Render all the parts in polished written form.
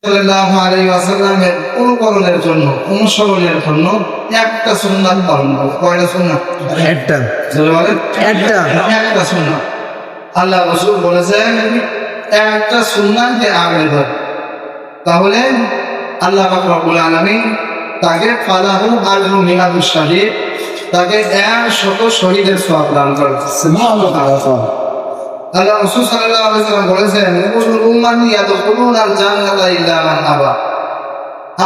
সাল্লাল্লাহু আলাইহি ওয়াসাল্লামের অনুকরণের জন্য, অনুসরণের জন্য একটা সুন্নাত পালন করো। কয়টা সুন্নাত? একটা একটা সুন্নাত। আল্লাহ রাসূল বলেছেন একটা সুন্নাতকে আগলে ধর, তাহলে আল্লাহ পাক রব্বুল আলামিন তাকে ফালাহু আজরু মিনাতুশ শাহীদ, তাকে 100 শহীদের সওয়াব দান করবে। সুবহানাল্লাহ। আল্লাহ রাসূল সাল্লাল্লাহু আলাইহি ওয়াসাল্লাম বলেছেন কুল্লু উম্মতি ইয়াদখুলুনাল জান্নাতা ইল্লা মান আবা,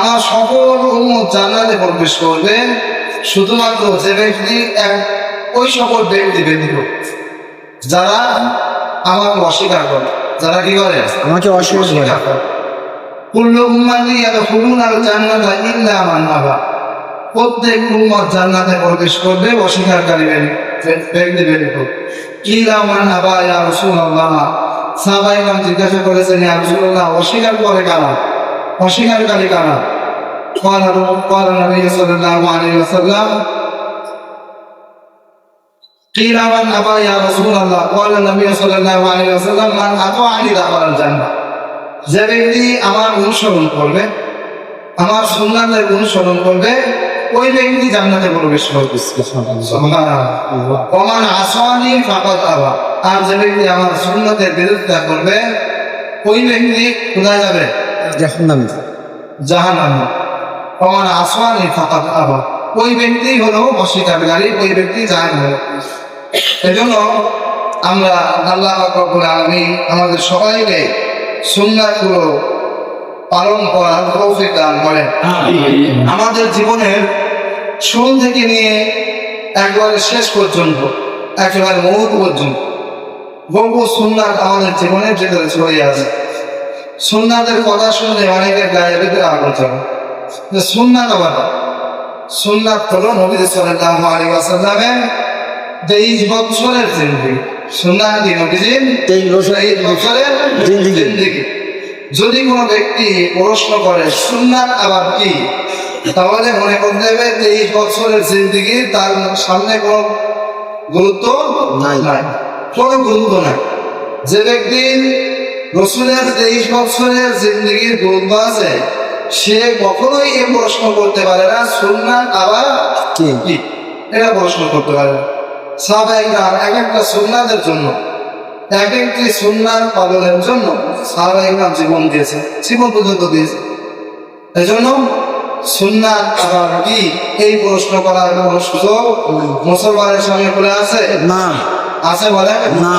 আমার সকল উম্মত জান্নাতে প্রবেশ করবে শুধুমাত্র যে ব্যক্তি ওই সকল ব্যক্তি ব্যতীত যারা আমাকে অস্বীকার করে। যারা কি করে? আমাকে অস্বীকার করে। কুল্লু উম্মতি ইয়াদখুলুনাল জান্নাতা ইল্লা মান আবা, প্রত্যেক উম্মত জান্নাতে প্রবেশ করবে অস্বীকারী ব্যক্তি ব্যতীত। কিলা মান আবা ইয়া রাসূলুল্লাহ, সাহাবায়ে কেরাম জিজ্ঞাসা করেছেন ইয়া রাসূলুল্লাহ, অস্বীকার করে কারা, অস্বীকারী কারা? قال النبي صلى الله عليه وسلم قيل من أبى يا رسول الله قال النبي صلى الله عليه وسلم من أطاعني دخل الجنة, যে ব্যক্তি আমার অনুসরণ করবে, আমার সুন্নাতের অনুসরণ করবে, ওই ব্যক্তি জান্নাতে প্রবেশ করবে। ওমান আসানি ফাকাদ আবা, আর যে ব্যক্তি আমার সুন্নাতের বিরোধিতা করবে ওই ব্যক্তি কোথায় যাবে? জাহান্নামে। ওমান আসানি ফাকাদ আবা, ওই ব্যক্তি হলো অস্বীকারী, ওই ব্যক্তি জাহান্নামে। এজন্য আমরা আল্লাহ পাক রব্বুল আলামিন আমাদের সবাইকে সুন্নাতগুলো পালন করার তৌফিক দান করেন। আমাদের জীবনের শুরু থেকে নিয়ে একবারে শেষ পর্যন্ত, একেবারে মৌত পর্যন্ত বহু সুন্নাত আমাদের জীবনের ভিতরে ছড়িয়ে আছে। সুন্নাতের কথা শুনলে অনেকের গায়ের ভিতরে আগুন জ্বলে। সুন্নাত আবার সুন্নাত হলো নবী সাল্লাল্লাহু আলাইহি ওয়াসাল্লামের 23 বছরের জিন্দেগি। সুন্নাত কি নবীজির 23 বছরের জিন্দেগি। যদি কোনো ব্যক্তি প্রশ্ন করে সুন্নাত আবার কি, তাহলে মনে করতে হবে 23 বছরের জিন্দেগি তার সামনে কোনো গুরুত্ব নাই, কোনো গুরুত্ব নাই। যে ব্যক্তি রাসূলের 23 বছরের জিন্দেগির গুরুত্ব আছে, সে কখনোই এই প্রশ্ন করতে পারে না সুন্নাত আবার কি, এটা প্রশ্ন করতে পারে না। সাহাবায়ে কেরাম এক একটা সুন্নাতের জন্য, এক একটি সুন্নাত পালনের জন্য সাহাবায়ে কেরাম জীবন দিয়েছে, জীবন পর্যন্ত দিয়েছে। এই জন্য সুন্নাত আবার কি এই প্রশ্ন করার কোনো সুযোগ মুসলমানের সামনে খুলে আছে? না। আছে বলে না,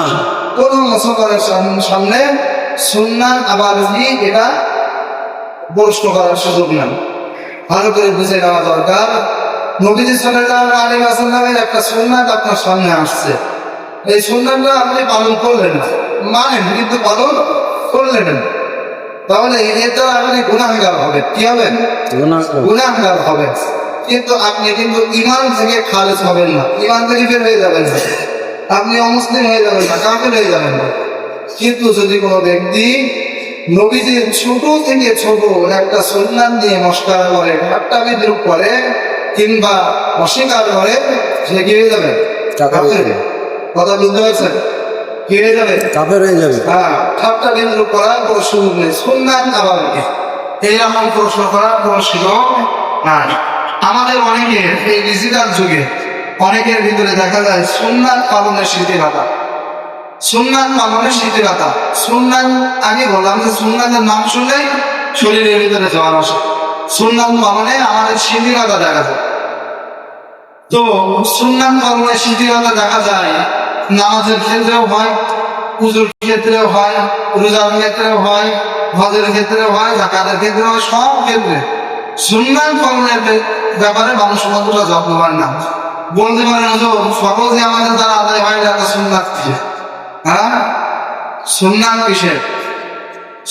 কোন মুসলমানের সামনে সুন্নাত আবার কি এটা প্রশ্ন করার সুযোগ নেই। ভালো করে বুঝে নেওয়া দরকার। নবীজি সাল্লাল্লাহু আলাইহি ওয়াসাল্লামের একটা সুন্নাত আপনার সামনে আসছে, এই সুন্নাতটা আপনি পালন করলেন না, মানেন কিন্তু পালন করলেন না, তাহলে এটা আপনি গুনাহগার হবেন। কি হবেন? গুনাহগার হবেন। কিন্তু আপনি কিন্তু ঈমান থেকে খালেস হবেন না, ঈমান থেকে বের হয়ে যাবেন না, আপনি অমুসলিম হয়ে যাবেন না, কাফের হয়ে যাবেন না। কিন্তু যদি কোনো ব্যক্তি নবীজির ছোট থেকে ছোট একটা সুন্নাত নিয়ে মস্কারা করে, ঠাট্টা বিদ্রুপ করে কিংবা অস্বীকার করে, সে কি হয়ে যাবে? কথা বুঝতে পারছেন? কি হয়ে যাবে? কাফের হয়ে যাবে। হ্যাঁ, ঠাট্টা বিদ্রুপ করার কোনো সুযোগ নেই। সুন্নাত আবার কি এইরকম প্রশ্ন করার কোনো সুযোগ নাই। আমাদের অনেকের এই ডিজিটাল যুগে অনেকের ভিতরে দেখা যায় সুন্নাত পালনের স্মৃতিগাথা, সুন্নাত পালনের স্মৃতিগাথা। সুন্নাত আগে বললাম যে সুন্নাতের নাম শুনলেই শরীরের ভিতরে জ্বর আসে। সুন্নাত পালনে আমাদের স্মৃতিগাথা দেখা যায়। তো সুন্নাত পালনের স্মৃতিগাথা দেখা যায় নামাজের ক্ষেত্রেও হয়, পুজোর ক্ষেত্রেও হয়, রোজার ক্ষেত্রেও হয়, হজের ক্ষেত্রেও হয়, যাকাতের ক্ষেত্রেও হয়, সব ক্ষেত্রে সুন্নাত পালনের ব্যাপারে মানুষ কতটা যত্নবান না। বলতে পারেন সকল যে আমাদের দ্বারা আদায় হয় না, সুন্নাত কিসের? হ্যাঁ, সুন্নাত কিসের?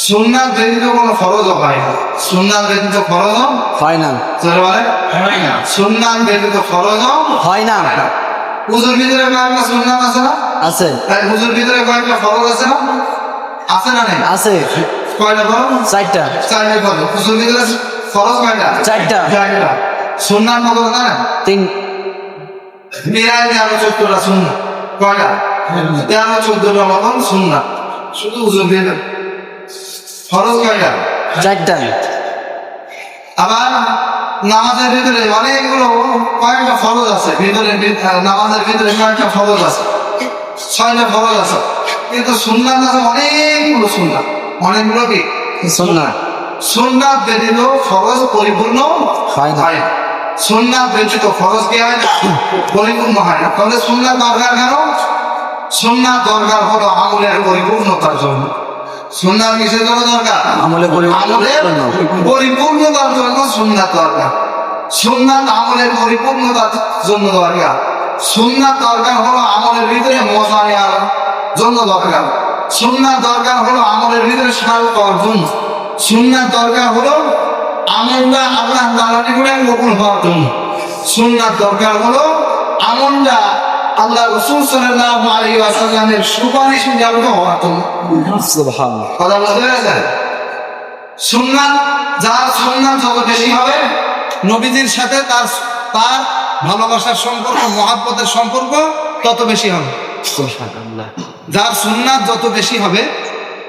সুন্নাত ব্যতীত কোনো ফরজও হয় না, সুন্নাত ব্যতীত ফরজও হয় না। সুন্নাত ব্যতীত ফরজও হয় না। পুজোর ভিতরে কয়েকটা সুন্নাত আছে না? আছে। পুজোর ভিতরে কয়েকটা ফরজ আছে না? আছে না? নেই? আছে। কয়টা ফরজ? 4টা। 4টা ফরজ। পুজোর ভিতরে ফরজ কয়টা? 4টা। সুন্নাত কত না? 3। 13-14টা সুন্নাত। কয়টা? 13-14টা মতন সুন্নাত শুধু পুজোর ভিতরে। ফরজ কয়টা? চারটা। আবার নামাজের ভিতরে অনেকগুলো কয়েকটা ফরজ আছে, নামাজের ভিতরে কয়েকটা ফরজ আছে, 6টা ফরজ আছে, কিন্তু সুন্নাত আছে অনেকগুলো সুন্নাত। অনেকগুলো কি সুন্নাত? সুন্নাত ব্যতীত ফরজ পরিপূর্ণ হয় না। হয় না। সুন্নাত ব্যতীত ফরজ কি হয় না? পরিপূর্ণ হয় না। তাহলে সুন্নাত দরকার কেন? সুন্নাত দরকার হলো আমলের পরিপূর্ণতার জন্য। সুন্নাত কিসের জন্য দরকার? আমলের পরিপূর্ণতার জন্য সুন্নাত দরকার। সুন্নাত আমলের পরিপূর্ণতার জন্য দরকার। সুন্নাত দরকার হলো আমলের ভিতরে মজা নেওয়ার জন্য দরকার। সুন্নাত দরকার হলো আমলের ভিতরে সাল করার জন্য। সুন্নাত দরকার হলো আমলটা আল্লাহ তাআলার নিকটে কবুল হওয়ার জন্য। সুন্নাত দরকার হলো আমলটা আল্লাহ রাসূল সাল্লাল্লাহু আলাইহি ওয়াসাল্লামের সুপারিশ নিয়মিত হওয়ার জন্য। সুবহানাল্লাহ। কথা বুঝতে পেরেছেন? সুন্নাত, যার সুন্নাত যত বেশি হবে, নবীজির সাথে তার ভালোবাসার সম্পর্ক, মহাব্বতের সম্পর্ক তত বেশি হবে। সুবহানাল্লাহ। যার সুন্নাত যত বেশি হবে,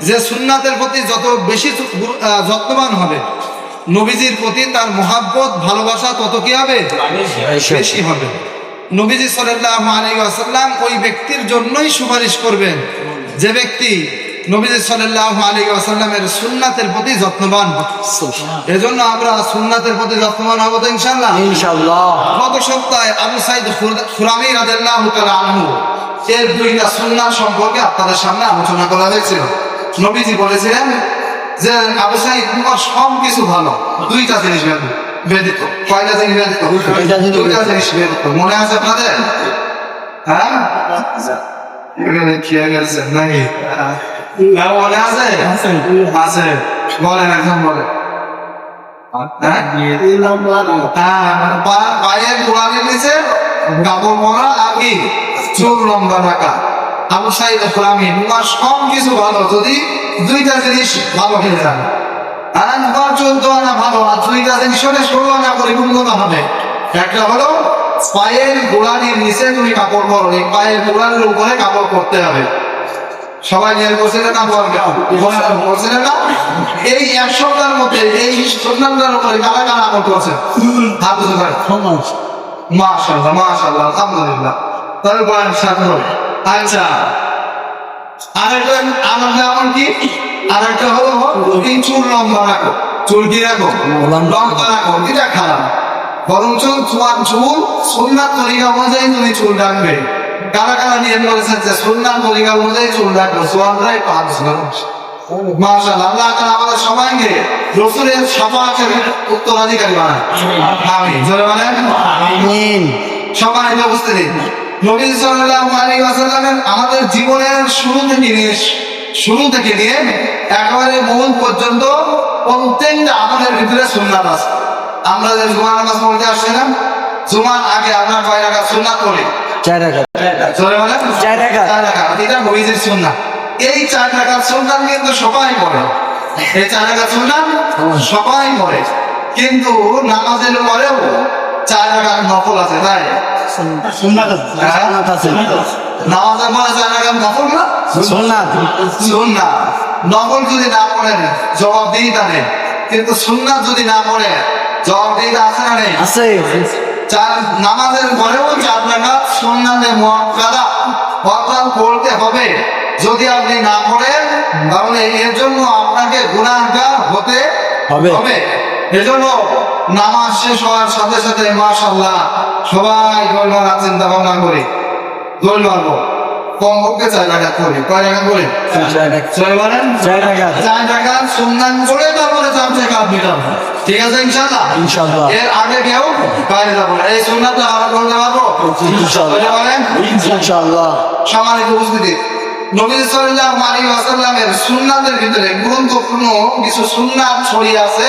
যে সুন্নাতের প্রতি যত বেশি যত্নবান হবে, নবীজির প্রতি তার মহাব্বত ভালোবাসা তত কি হবে? বেশি হবে। নবীজি সাল্লাল্লাহু আলাইহি ওয়াসাল্লাম ওই ব্যক্তির জন্যই সুপারিশ করবেন যে ব্যক্তি নবীজি সাল্লাল্লাহু আলাইহি ওয়াসাল্লামের সুন্নাতের প্রতি যত্নবান। এজন্য আমরা সুন্নাতের প্রতি যত্নবান হব তো ইনশাআল্লাহ। ইনশাআল্লাহ। গত সপ্তাহে আবু সাঈদ খুরামি রাদিয়াল্লাহু তাআলা আনহু এর 2টা সুন্নাত সম্পর্কে আপনাদের সামনে আলোচনা করা হয়েছিল। নবীজি বলেছিলেন যে আবু সাঈদ, তোমার সব কিছু ভালো, 2টা জিনিস ব্যতীত। কয়টা জিনিস ব্যতীত? 2টা জিনিস ব্যতীত। মনে আছে আপনাদের? হ্যাঁ, এখানে খেয়ে গেছে নাকি? মনে আছে? আছে, বলেন, একদম বলেন। পায়ের গোড়ালির নিচে কাপড় পরা আর কি চুল লম্বা রাখা। আবু সাঈদ খুরামি, তোমার সব কিছু ভালো, যদি 2টা জিনিস ভালো হয়ে যান। আর তোমার 14 আনা ভালো, আর 2টা জিনিস হলে 16 আনা পরিপূর্ণতা হবে। একটা হলো পায়ের গোড়ালির নিচে তুমি কাপড় পরো, এই পায়ের গোড়ালির উপরে কাপড় পরতে হবে। সবাই নিয়ে বলছিলেন না? বলছিলেন না? এই 1 সপ্তাহের মধ্যে এই সুন্নাতটার উপরে কারা কারা আমল করছে? হাত তুলে ধরেন। মাশাআল্লাহ, মাশাআল্লাহ, আলহামদুলিল্লাহ। তাহলে বলেন সাথে। আচ্ছা, আরেকটা আমল কি? আরেকটা হলো এই চুল লম্বা রাখো। চুল কি রাখো? লম্বা রাখো। এটা খারাপ। বরঞ্চ তোমার চুল সুন্নাত তরিকা অনুযায়ী তুমি চুল রাখবে। কারা কারা নিয়ে বলেছেন যে সুন্নাত তরিকা অনুযায়ী চুল রাখবো? সুবহানাল্লাহ, একটু হাত তুলুন। মাশাআল্লাহ। আল্লাহ তাআলা আমাদের সবাইকে রাসূলের শাফাআতের উত্তরাধিকারী বানায়। আমিন। জোরে বলেন আমিন। সবাই উপস্থিতি। নবী সাল্লাল্লাহু আলাইহি ওয়াসাল্লামের আমাদের জীবনের শুরু থেকে নিয়ে একেবারে মূল পর্যন্ত প্রত্যেকটা আমলের ভিতরে সুন্নাত আছে। আমরা যে জুমার নামাজ পড়তে আসছি না, জুমার আগে আমরা কয় রাকাত সুন্নাত পড়ি? 4 রাকাত। জোরে বলেন। 4 রাকাত। 4 রাকাত। এটা নবীজির সুন্নাত। এই 4 রাকাত সুন্নাত কিন্তু সবাই পড়ে। এই 4 রাকাত সুন্নাত সবাই পড়ে, কিন্তু নামাজের পরেও 4 রাকাত নফল আছে, তাই? সুন্নাত আছে। নামাজের পরে 4 রাকাত নফল না? সুন্নাত। সুন্নাত। নফল যদি না পড়েন জবাবদিহিতা নেই, কিন্তু সুন্নাত যদি না পড়ে জবাবদিহিতা আছে না নেই? আছে। নামাজের পরেও 4 রাকাত সুন্নাতে মুআক্কাদা অর্থাৎ পড়তে হবে। যদি আপনি না পড়েন তাহলে এর জন্য আপনাকে গুনাহগার হতে হবে। এজন্য নামাজ শেষ হওয়ার সাথে সাথে মাশাআল্লাহ সবাই গোল মারা চিন্তা ভাবনা করি, গোল মারবো কমপক্ষে 4 রাকাত করি। কয় রাকাত করি? 4 রাকাত। সবাই বলেন 4 রাকাত। 4 রাকাত সুন্নাত পড়ে তারপরে 4 রাকাত বিদাম। ঠিক আছে ইনশাআল্লাহ? ইনশাআল্লাহ। এর আগে কেউ বাইরে যাব না। এই সুন্নাতটা আমরা করতে পারবো ইনশাআল্লাহ। বলেন ইনশাআল্লাহ। সম্মানিত উপস্থিতি, নবী সাল্লাল্লাহু আলাইহি ওয়াসাল্লামের সুন্নাতের ভিতরে গুরুত্বপূর্ণ কিছু সুন্নাত ছড়িয়ে আছে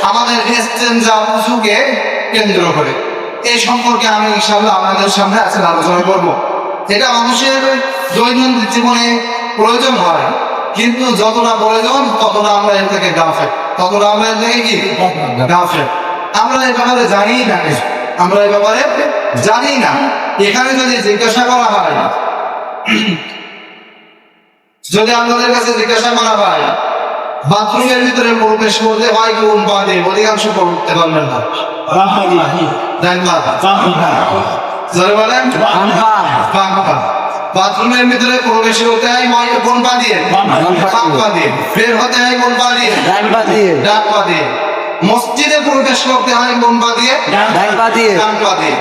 আমাদের ইস্তেনজা ওযুকে কেন্দ্র করে। এই সম্পর্কে আমি ইনশাআল্লাহ আপনাদের সামনে আজকে আলোচনা করব। এটা মানুষের দৈনন্দিন জীবনে প্রয়োজন হয়, কিন্তু যতটা প্রয়োজন ততটা আমরা এর থেকে গাফেল। ততটা আমরা এর থেকে কি গাফেল? আমরা এই ব্যাপারে জানি না। আমরা এই ব্যাপারে জানি না। এখানে যদি জিজ্ঞাসা করা হয়, যদি আপনাদের কাছে জিজ্ঞাসা করা হয় বাথরুমের ভিতরে প্রবেশ করতে হয় কোন পা দিয়ে? অধিকাংশ করতে পারবেন না। ডান পা। জোরে বলেন। বাম পা। বাম পা। বাথরুমের ভিতরে প্রবেশ করতে হয় কোন পা দিয়ে? বাম পা দিয়ে। বের হতে হয় কোন পা দিয়ে? ডান পা দিয়ে। ডান পা দিয়ে। মসজিদে প্রবেশ করতে হয় কোন পা দিয়ে? ডান পা দিয়ে। ডান পা দিয়ে।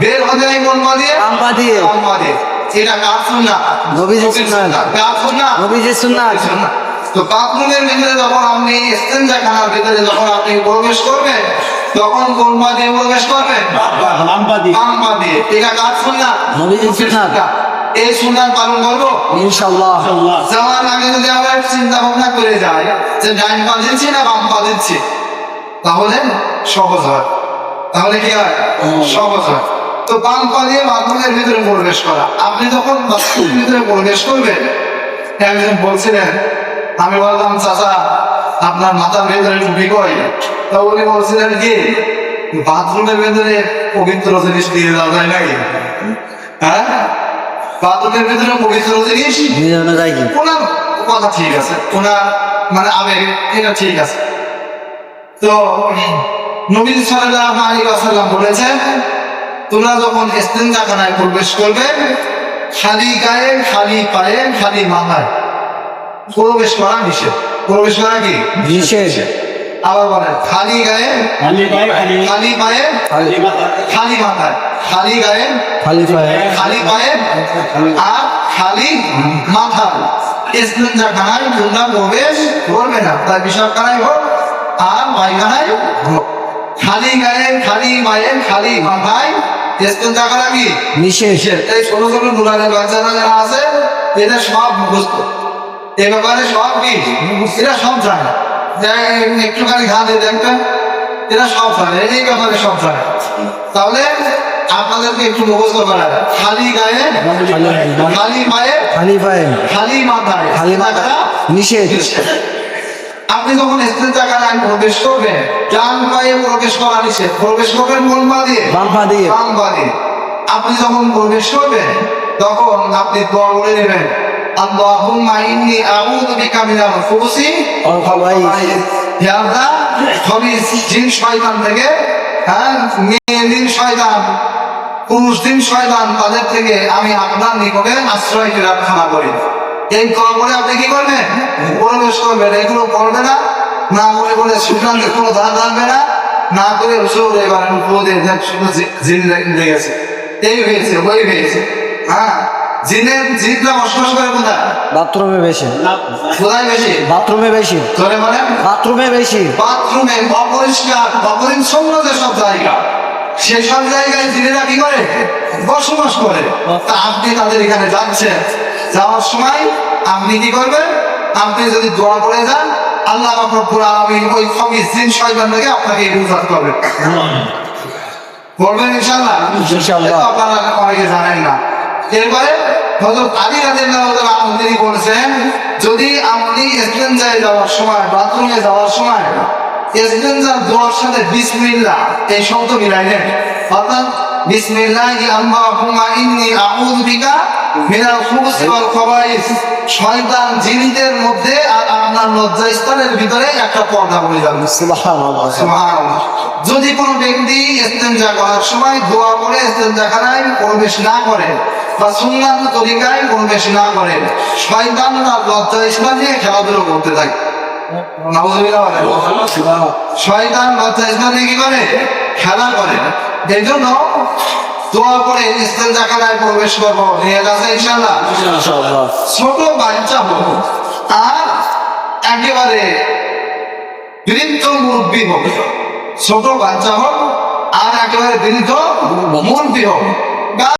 বের হতে হয় কোন পা দিয়ে? বাম পা দিয়ে। বাম পা দিয়ে। এটা কার সুন্নাত? নবীজির সুন্নাত। কার সুন্নাত? নবীজির সুন্নাত। তো বাথরুমের ভিতরে যখন আপনি ইস্তেঞ্জাখানার ভিতরে যখন আপনি প্রবেশ করবেন, তখন কোন পা দিয়ে প্রবেশ করবেন? বাম পা দিয়ে। এটা কার সুন্নাত? নবীজির সুন্নাত। এই সুন্নাত পালন করবো ইনশাআল্লাহ। যাওয়ার আগে যদি আমরা চিন্তা ভাবনা করে যাই যে ডাইন পা দিচ্ছি না বাম পা দিচ্ছি, তাহলে সহজ হয়। তাহলে কি হয়? সহজ হয়। তো বাম পা দিয়ে বাথরুমের ভিতরে প্রবেশ করা। আপনি যখন বাথরুমের ভিতরে প্রবেশ করবেন, একজন বলছিলেন, আমি বললাম চাচা আপনার মাথার ভেতরে টুপি কই? তা উনি বলছিলেন কি, বাথরুমের ভেতরে পবিত্র জিনিস দিয়ে দেওয়া যায় নাকি? হ্যাঁ, বাথরুমের ভেতরে পবিত্র জিনিস দিয়ে যায় কি? ওনার কথা ঠিক আছে, ওনার মানে আবেগ এটা ঠিক আছে। তো নবী সাল্লাল্লাহু আলাইহি ওয়াসাল্লাম বলেছেন, তোমরা যখন ইস্তেঞ্জাখানায় প্রবেশ করবে, খালি গায়ে, খালি পায়ে, খালি মাথায় প্রবেশ করা নিষেধ। প্রবেশ করা কি নিষেধ। আবার বলেন, খালি গায়ে, খালি পায়ে, খালি মাথায়, খালি গায়ে, খালি পায়ে। খালি পায়ে আর খালি মাথায় ইস্তেঞ্জাখানায় তোমরা প্রবেশ করবে না। তাই পেশাবখানায় হোক আর পায়খানায় হোক, খালি গায়ে, খালি পায়ে, খালি মাথায় ইস্তেঞ্জাখানা কি নিষেধ। এই ছোট ছোট নুরানি বাচ্চারা যারা আছে, এদের সব মুখস্থ, এ ব্যাপারে সব কি এরা সব জানে। একটুখানি ঘা দিয়ে দেখবেন, এরা সব জানে, এই ব্যাপারে সব জানে। তাহলে আপনাদেরকে একটু মুখস্থ করা, খালি গায়ে, খালি পায়ে, খালি পায়ে, খালি মাথায়, খালি মাথায় নিষেধ। আপনি যখন ইস্তেঞ্জাখানায় প্রবেশ করবেন, ডান পায়ে প্রবেশ করা নিষেধ। প্রবেশ করবেন কোন পা দিয়ে? বাম পা দিয়ে। বাম পা দিয়ে। আপনি যখন প্রবেশ করবেন, তখন আপনি দোয়া বলে নেবেন, আল্লাহুম্মা ইন্নী আউযু বিকা মিনাল খুবুসি ওয়াল খাবাইস। হে আল্লাহ, খবিস জিন শয়তান থেকে, হ্যাঁ, মেয়ে জিন শয়তান, পুরুষ জিন শয়তান, তাদের থেকে আমি আপনার নিকটে আশ্রয় প্রার্থনা করি। এই দোয়া বলে আপনি কি করবেন? প্রবেশ করবেন। এগুলো করবে না, না করে বলে সুতরাং কোনো ধান রাখবে না, না করে হুজুর এবার আমি বলে দেন শুধু জিন লেগেছে, এই হয়েছে, ওই হয়েছে। হ্যাঁ, জিনের জিনটা বসবাস করে কোথায়? বাথরুমে বেশি। কোথায় বেশি? বাথরুমে বেশি। ধরে বলেন, বাথরুমে বেশি। বাথরুমে অপরিষ্কার, অপরিচ্ছন্ন যেসব জায়গা, সেসব জায়গায় জিনেরা কি করে? বসবাস করে। তা আপনি তাদের এখানে যাচ্ছেন, যাওয়ার সময় আপনি কি করবেন? আপনি যদি দোয়া করে যান, আল্লাহ রব্বুল আলামিন ওই খবিস জিন শয়তান থেকে আপনাকে হেফাজত করবে। বলবেন ইনশাআল্লাহ? ইনশাআল্লাহ। এটা আপনারা অনেকে জানেন না। এরপরে হযরত আলী রাদিয়াল্লাহু তাআলা আনহু তিনি বলেছেন, যদি আপনি ইস্তেঞ্জায় যাওয়ার সময়, বাথরুমে যাওয়ার সময় ইস্তেঞ্জার দোয়ার সাথে বিসমিল্লাহ এই শব্দ মিলাইলেন, অর্থাৎ বিসমিল্লাহি আল্লাহুম্মা ইন্নী আউযু বিকা মিনাল খুবুসি ওয়াল খাবাইস, শয়তান জিনদের মধ্যে আর আপনার লজ্জাস্থানের ভিতরে একটা পর্দা পড়ে যাবে। সুবহানাল্লাহ। সুবহানাল্লাহ। যদি কোনো ব্যক্তি ইস্তেঞ্জা করার সময় দোয়া করে ইস্তেঞ্জাখানায় প্রবেশ না করে বা সুন্নাত তরিকায় প্রবেশ না করে, শয়তান তার লজ্জাস্থান নিয়ে খেলাধুলো করতে থাকে। নাউযুবিল্লাহ। শয়তান লজ্জাস্থান নিয়ে কি করে? খেলা করে। এই জন্য দোয়া করে ইস্তেঞ্জাখানায় প্রবেশ করবো, নিয়ে যাচ্ছে ইনশাআল্লাহ। ইনশাআল্লাহ। ছোট বাচ্চা হোক আর একেবারে বৃদ্ধ মুরব্বী হোক, ছোট বাচ্চা হোক আর একেবারে বৃদ্ধ মুরব্বী হোক,